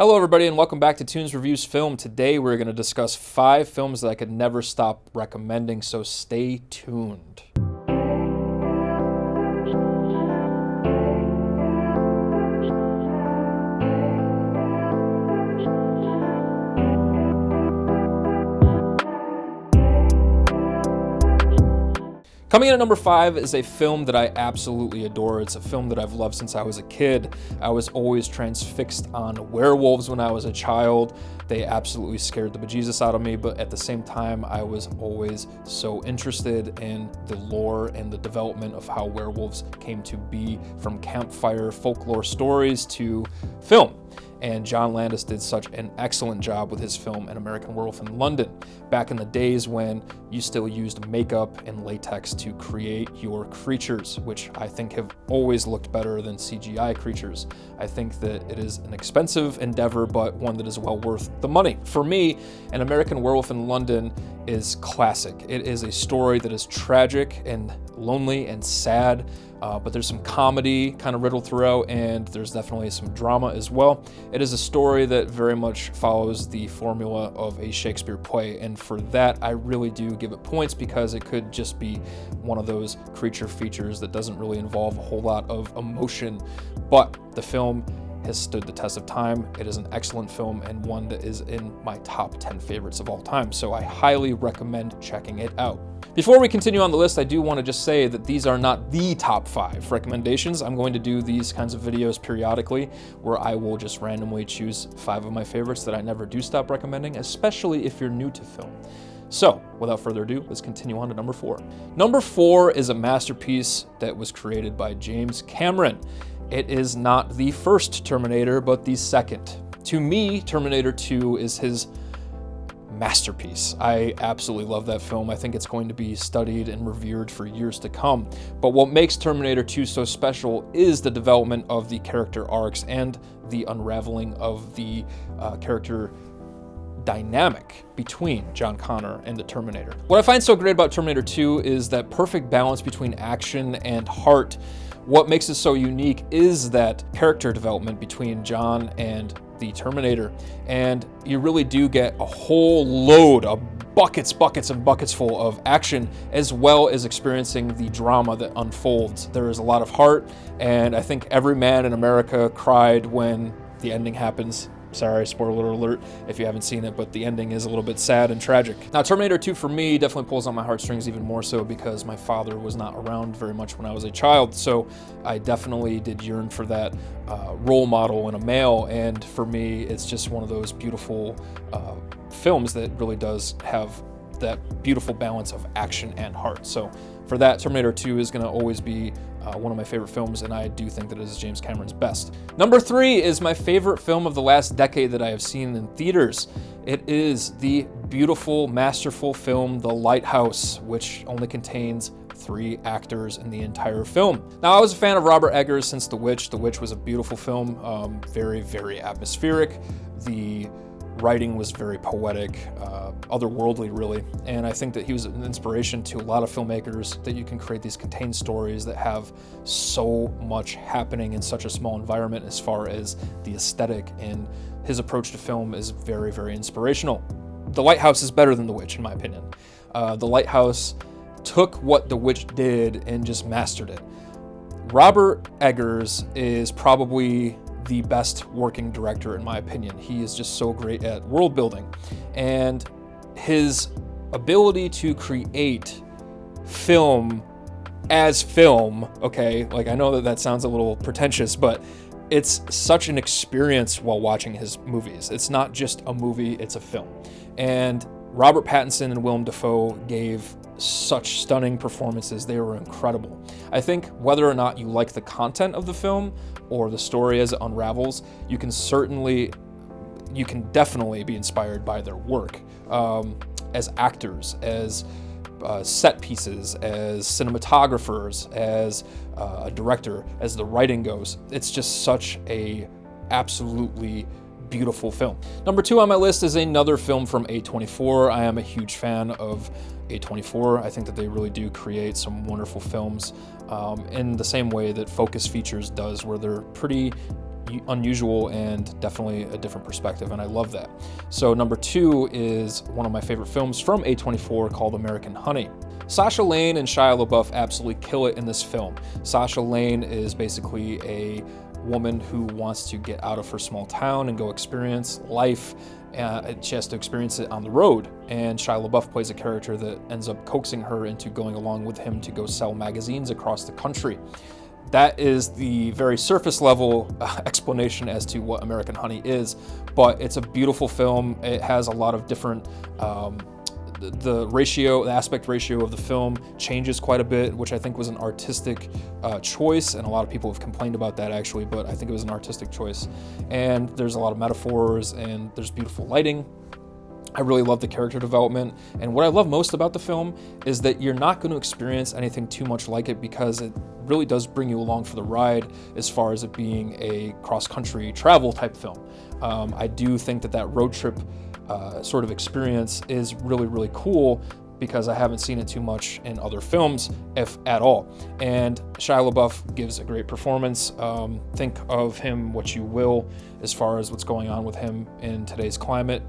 Hello everybody and welcome back to Toons Reviews Film. Today we're going to discuss 5 films that I could never stop recommending, so stay tuned. Coming in at number 5 is a film that I absolutely adore. It's a film that I've loved since I was a kid. I was always transfixed on werewolves when I was a child. They absolutely scared the bejesus out of me, but at the same time, I was always so interested in the lore and the development of how werewolves came to be, from campfire folklore stories to film. And John Landis did such an excellent job with his film An American Werewolf in London, back in the days when you still used makeup and latex to create your creatures, which I think have always looked better than CGI creatures. I think that it is an expensive endeavor, but one that is well worth the money. For me, An American Werewolf in London is classic. It is a story that is tragic and lonely and sad, but there's some comedy kind of riddled throughout, and there's definitely some drama as well. It is a story that very much follows the formula of a Shakespeare play, and for that I really do give it points, because it could just be one of those creature features that doesn't really involve a whole lot of emotion, but the film has stood the test of time. It is an excellent film and one that is in my top 10 favorites of all time, so I highly recommend checking it out. Before we continue on the list, I do want to just say that these are not the top 5 recommendations. I'm going to do these kinds of videos periodically where I will just randomly choose 5 of my favorites that I never do stop recommending, especially if you're new to film. So, without further ado, let's continue on to number 4. Number 4 is a masterpiece that was created by James Cameron. It is not the first Terminator, but the second. To me, Terminator II is his masterpiece. I absolutely love that film. I think it's going to be studied and revered for years to come. But what makes Terminator 2 so special is the development of the character arcs and the unraveling of the character dynamic between John Connor and the Terminator. What I find so great about Terminator 2 is that perfect balance between action and heart. What makes it so unique is that character development between John and the Terminator, and you really do get a whole load of buckets and buckets full of action, as well as experiencing the drama that unfolds. There is a lot of heart, and I think every man in America cried when the ending happens. Sorry, spoiler alert if you haven't seen it, but the ending is a little bit sad and tragic. Now, Terminator 2 for me definitely pulls on my heartstrings, even more so because my father was not around very much when I was a child, so I definitely did yearn for that role model in a male, and for me, it's just one of those beautiful films that really does have that beautiful balance of action and heart. So for that, Terminator 2 is going to always be one of my favorite films, and I do think that it is James Cameron's best. Number 3 is my favorite film of the last decade that I have seen in theaters. It is the beautiful, masterful film, The Lighthouse, which only contains 3 actors in the entire film. Now, I was a fan of Robert Eggers since The Witch. The Witch was a beautiful film, very, very atmospheric. The writing was very poetic, otherworldly really, and I think that he was an inspiration to a lot of filmmakers, that you can create these contained stories that have so much happening in such a small environment. As far as the aesthetic, and his approach to film is very, very inspirational. The Lighthouse is better than The Witch, in my opinion. The Lighthouse took what The Witch did and just mastered it. Robert Eggers is probably the best working director, in my opinion. He is just so great at world building, and his ability to create film as film, okay, like I know that sounds a little pretentious, but it's such an experience while watching his movies. It's not just a movie, it's a film. And Robert Pattinson and Willem Dafoe gave such stunning performances. They were incredible. I think whether or not you like the content of the film or the story as it unravels, you can definitely be inspired by their work as actors, as set pieces, as cinematographers, as a director, as the writing goes. It's just such a absolutely beautiful film. Number 2 on my list is another film from A24. I am a huge fan of A24. I think that they really do create some wonderful films in the same way that Focus Features does, where they're pretty unusual and definitely a different perspective, and I love that. So number 2 is one of my favorite films from A24 called American Honey. Sasha Lane and Shia LaBeouf absolutely kill it in this film. Sasha Lane is basically a woman who wants to get out of her small town and go experience life. She has to experience it on the road, and Shia LaBeouf plays a character that ends up coaxing her into going along with him to go sell magazines across the country. That is the very surface level explanation as to what American Honey is, but it's a beautiful film. It has a lot of different the aspect ratio of the film changes quite a bit, which I think was an artistic choice, and a lot of people have complained about that actually, but I think it was an artistic choice. And there's a lot of metaphors, and there's beautiful lighting. I really love the character development, and what I love most about the film is that you're not going to experience anything too much like it, because it really does bring you along for the ride as far as it being a cross-country travel type film. I do think that road trip sort of experience is really, really cool, because I haven't seen it too much in other films, if at all. And Shia LaBeouf gives a great performance. Think of him what you will as far as what's going on with him in today's climate.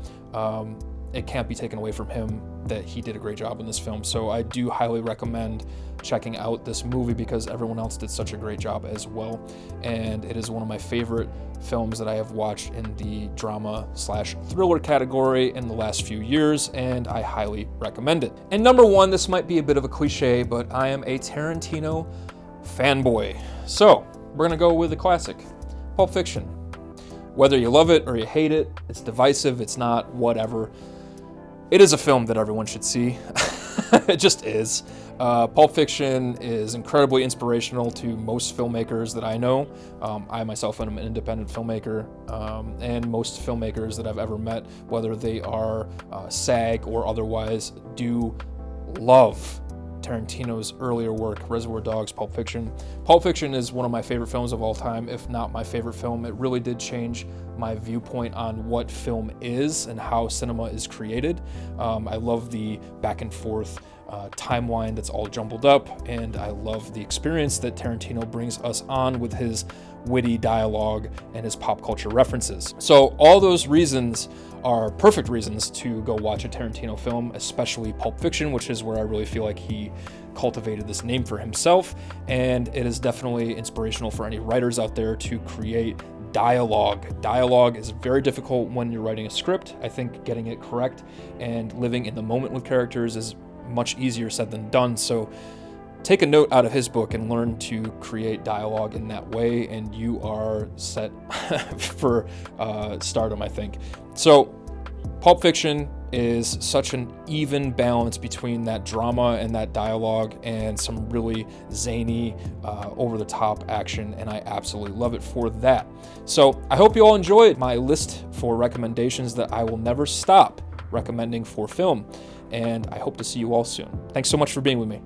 It can't be taken away from him that he did a great job in this film. So I do highly recommend checking out this movie, because everyone else did such a great job as well. And it is one of my favorite films that I have watched in the drama/thriller category in the last few years, and I highly recommend it. And number 1, this might be a bit of a cliche, but I am a Tarantino fanboy. So we're gonna go with the classic, Pulp Fiction. Whether you love it or you hate it, it's divisive, it's not, whatever. It is a film that everyone should see. It just is. Pulp Fiction is incredibly inspirational to most filmmakers that I know. I myself am an independent filmmaker, and most filmmakers that I've ever met, whether they are SAG or otherwise, do love Tarantino's earlier work, Reservoir Dogs, Pulp Fiction. Pulp Fiction is one of my favorite films of all time, if not my favorite film. It really did change my viewpoint on what film is and how cinema is created. I love the back and forth timeline that's all jumbled up, and I love the experience that Tarantino brings us on with his witty dialogue and his pop culture references. So all those reasons are perfect reasons to go watch a Tarantino film, especially Pulp Fiction, which is where I really feel like he cultivated this name for himself, and it is definitely inspirational for any writers out there to create dialogue. Dialogue is very difficult when you're writing a script. I think getting it correct and living in the moment with characters is much easier said than done. So take a note out of his book and learn to create dialogue in that way, and you are set for stardom, I think. So Pulp Fiction is such an even balance between that drama and that dialogue and some really zany, over-the-top action, and I absolutely love it for that. So I hope you all enjoyed my list for recommendations that I will never stop recommending for film, and I hope to see you all soon. Thanks so much for being with me.